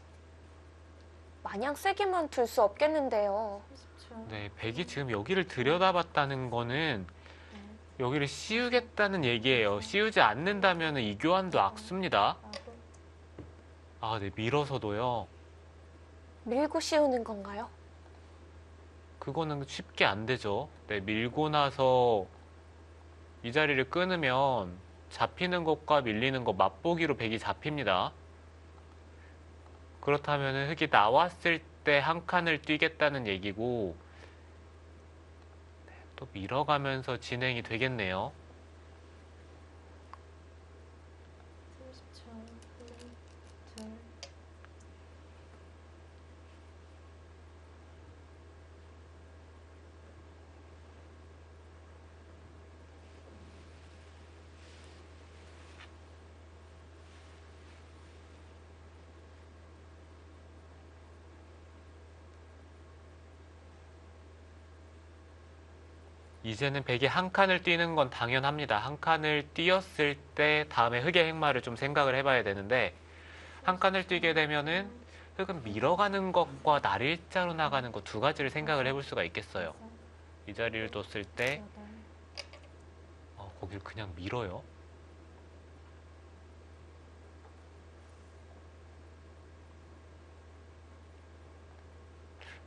마냥 세게만 둘 수 없겠는데요. 30초. 네, 백이 지금 여기를 들여다봤다는 거는 넷, 여기를 씌우겠다는 얘기예요. 씌우지 않는다면 이 교환도 악수입니다. 아홉, 아, 네, 밀어서도요. 밀고 씌우는 건가요? 그거는 쉽게 안 되죠. 네, 밀고 나서 이 자리를 끊으면 잡히는 것과 밀리는 것 맛보기로 백이 잡힙니다. 그렇다면 흑이 나왔을 때 한 칸을 뛰겠다는 얘기고 네, 또 밀어가면서 진행이 되겠네요. 30초. 하나, 둘, 이제는 백이 한 칸을 뛰는 건 당연합니다. 한 칸을 뛰었을 때 다음에 흑의 행마를 좀 생각을 해봐야 되는데 한 칸을 뛰게 되면은 흑은 밀어가는 것과 날일자로 나가는 것 두 가지를 생각을 해볼 수가 있겠어요. 다섯, 이 자리를 뒀을 때 여덟, 거길 그냥 밀어요.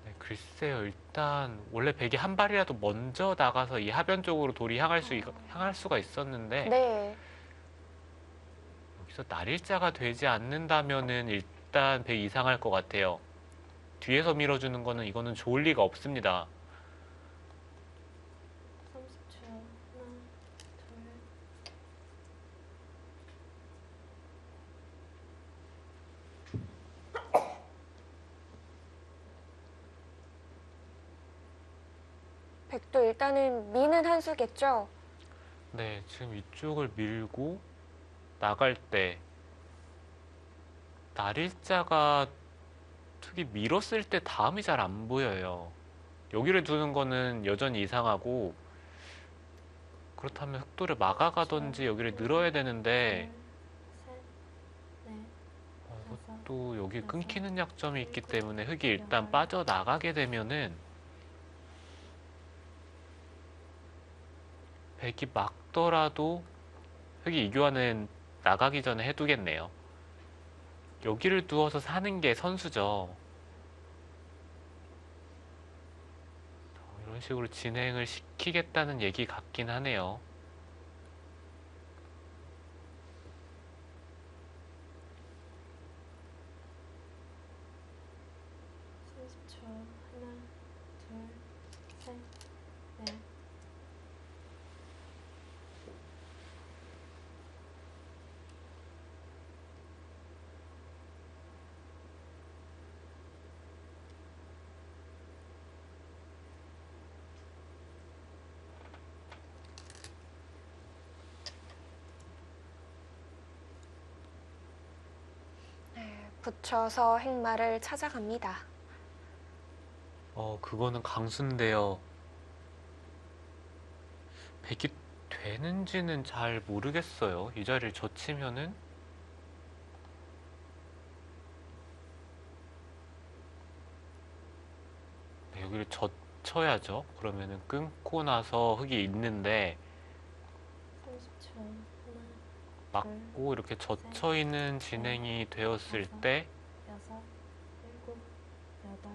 네, 글쎄요. 일단 원래 백이 한 발이라도 먼저 나가서 이 하변 쪽으로 돌이 향할 수가 있었는데 네. 여기서 날일자가 되지 않는다면은 일단 백이 이상할 것 같아요. 뒤에서 밀어주는 거는 이거는 좋을 리가 없습니다. 30초. 하나, 둘, 백도 일단은 미는 한 수겠죠? 네, 지금 이쪽을 밀고 나갈 때 날일자가 특히 밀었을 때 다음이 잘 안 보여요. 여기를 두는 거는 여전히 이상하고 그렇다면 흑돌을 막아가든지 여기를 늘어야 되는데 둘, 셋, 넷, 다섯, 또 여기 끊기는 약점이 있기 때문에 흑이 일단 빠져나가게 되면은 백이 막더라도 흑이 이 교환은 나가기 전에 해두겠네요. 여기를 두어서 사는 게 선수죠. 이런 식으로 진행을 시키겠다는 얘기 같긴 하네요. 30초. 하나, 둘, 셋, 넷. 네, 붙여서 행마를 찾아갑니다. 그거는 강수인데요. 100이 되는지는 잘 모르겠어요. 이 자리를 젖히면은 네, 여기를 젖혀야죠. 그러면은 끊고 나서 흙이 있는데 30초. 하나, 맞고 이렇게 젖혀 있는 진행이 되었을 때 여섯, 일곱, 여덟,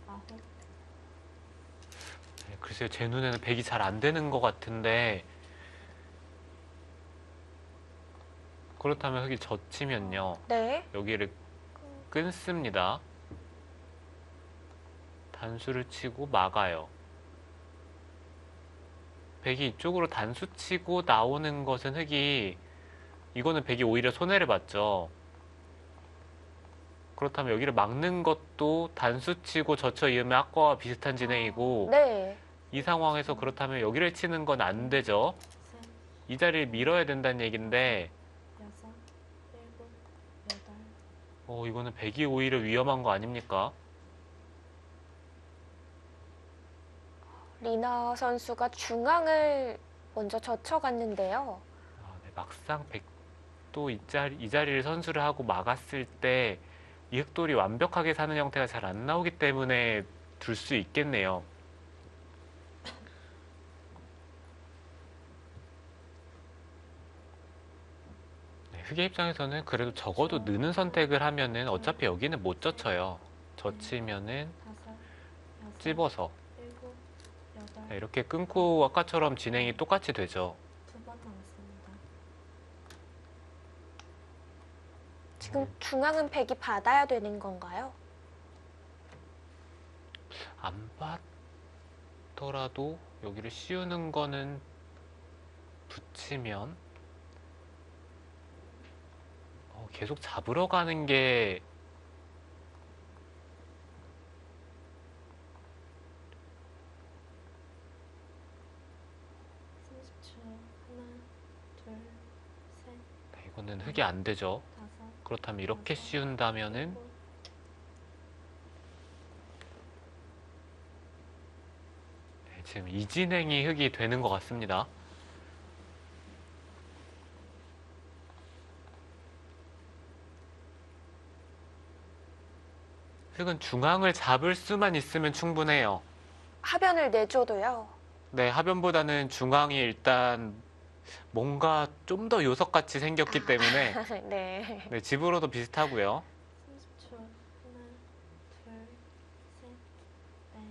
아홉. 네, 글쎄요, 제 눈에는 100이 잘 안 되는 것 같은데 그렇다면 흙이 젖히면요. 네. 여기를 끊습니다. 단수를 치고 막아요. 100이 이쪽으로 단수 치고 나오는 것은 흙이 이거는 100이 오히려 손해를 봤죠. 그렇다면 여기를 막는 것도 단수 치고 젖혀 이으면 아까와 비슷한 진행이고 네. 이 상황에서 그렇다면 여기를 치는 건 안 되죠. 셋, 이 자리를 밀어야 된다는 얘기인데 여섯, 일곱, 여덟. 이거는 100이 오히려 위험한 거 아닙니까? 리나 선수가 중앙을 먼저 젖혀갔는데요. 네, 막상 100도 이 자리를 선수를 하고 막았을 때 이 흑돌이 완벽하게 사는 형태가 잘 안 나오기 때문에 둘 수 있겠네요. 네, 흑의 입장에서는 그래도 적어도 느는 선택을 하면은 어차피 여기는 못 젖혀요. 젖히면은 다섯, 여섯, 찝어서 일곱, 여덟. 네, 이렇게 끊고 아까처럼 진행이 똑같이 되죠. 두 번 남았습니다. 지금 중앙은 100이 받아야 되는 건가요? 안 받더라도 여기를 씌우는 거는 붙이면 계속 잡으러 가는 게 30초. 하나, 둘, 셋, 네, 이거는 흙이 안 되죠. 다섯, 그렇다면 이렇게 씌운다면은 일곱. 네, 지금 이 진행이 흙이 되는 것 같습니다. 흙은 중앙을 잡을 수만 있으면 충분해요. 하변을 내줘도요. 네, 하변보다는 중앙이 일단 뭔가 좀 더 요석같이 생겼기 때문에 네. 네, 집으로도 비슷하고요. 30초. 하나, 둘, 셋, 넷,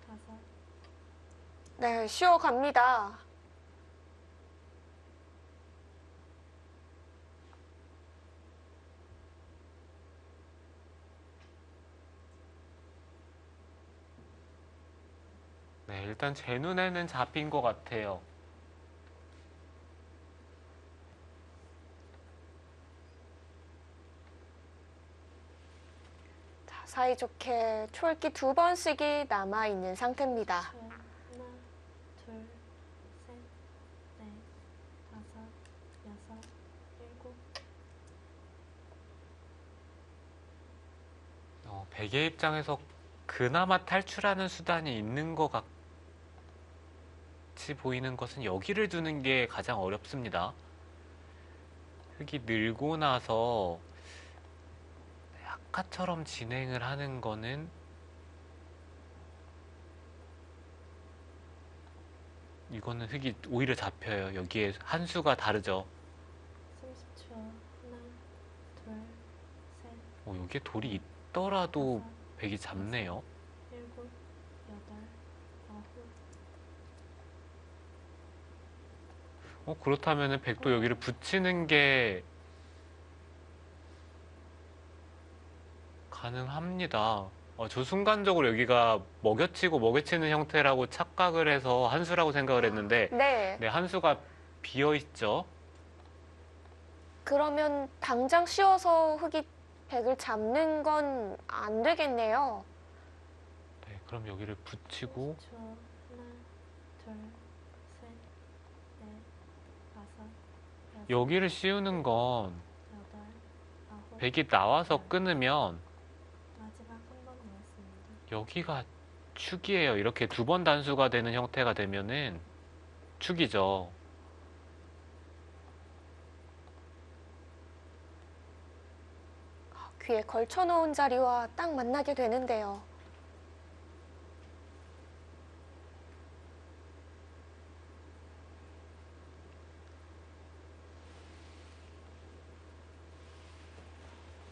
다섯. 네, 쉬어갑니다. 네, 일단 제 눈에는 잡힌 것 같아요. 자, 사이좋게 초읽기 2번씩이 남아있는 상태입니다. 초. 하나, 둘, 셋, 넷, 다섯, 여섯, 일곱. 베개 입장에서 그나마 탈출하는 수단이 있는 것 같이 보이는 것은 여기를 두는 게 가장 어렵습니다. 흙이 늘고 나서 아까처럼 진행을 하는 거는 이거는 흙이 오히려 잡혀요. 여기에 한 수가 다르죠. 30초. 하나, 둘, 셋, 여기에 돌이 있더라도 다섯, 백이 잡네요. 일곱, 여덟, 아홉. 그렇다면은 백도 여기를 붙이는 게 가능합니다. 저 순간적으로 여기가 먹여치고 먹여치는 형태라고 착각을 해서 한 수라고 생각을 했는데, 네. 네, 한 수가 비어 있죠. 그러면 당장 씌워서 흑이 백을 잡는 건 안 되겠네요. 네, 그럼 여기를 붙이고 30초. 하나, 둘, 셋, 넷, 다섯, 여섯, 여기를 씌우는 건 여덟, 아홉. 백이 나와서 끊으면 마지막 한 번 남았습니다. 여기가 축이에요. 이렇게 두 번 단수가 되는 형태가 되면은 축이죠. 귀에 걸쳐놓은 자리와 딱 만나게 되는데요.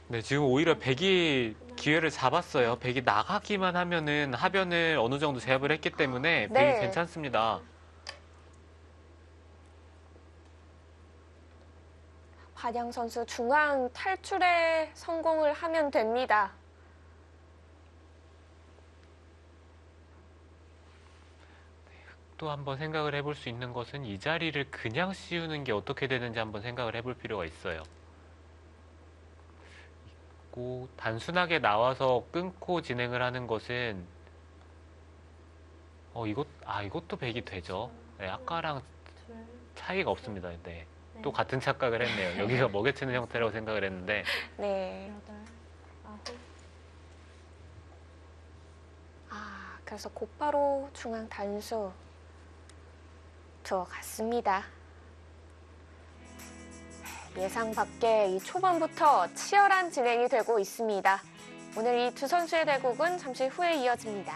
네, 지금 오히려 백이 기회를 잡았어요. 백이 나가기만 하면은 하변을 어느 정도 제압을 했기 때문에 네. 백이 괜찮습니다. 반양 선수 중앙 탈출에 성공을 하면 됩니다. 또 한번 생각을 해볼 수 있는 것은 이 자리를 그냥 씌우는 게 어떻게 되는지 한번 생각을 해볼 필요가 있어요. 있고 단순하게 나와서 끊고 진행을 하는 것은 이것도 백이 되죠. 네, 아까랑 둘, 차이가 없습니다. 네. 넷, 또 같은 착각을 했네요. 여기가 먹여치는 형태라고 생각을 했는데 네. 여덟, 아홉. 그래서 곧바로 중앙 단수 들어갔습니다. 예상 밖의 이 초반부터 치열한 진행이 되고 있습니다. 오늘 이 두 선수의 대국은 잠시 후에 이어집니다.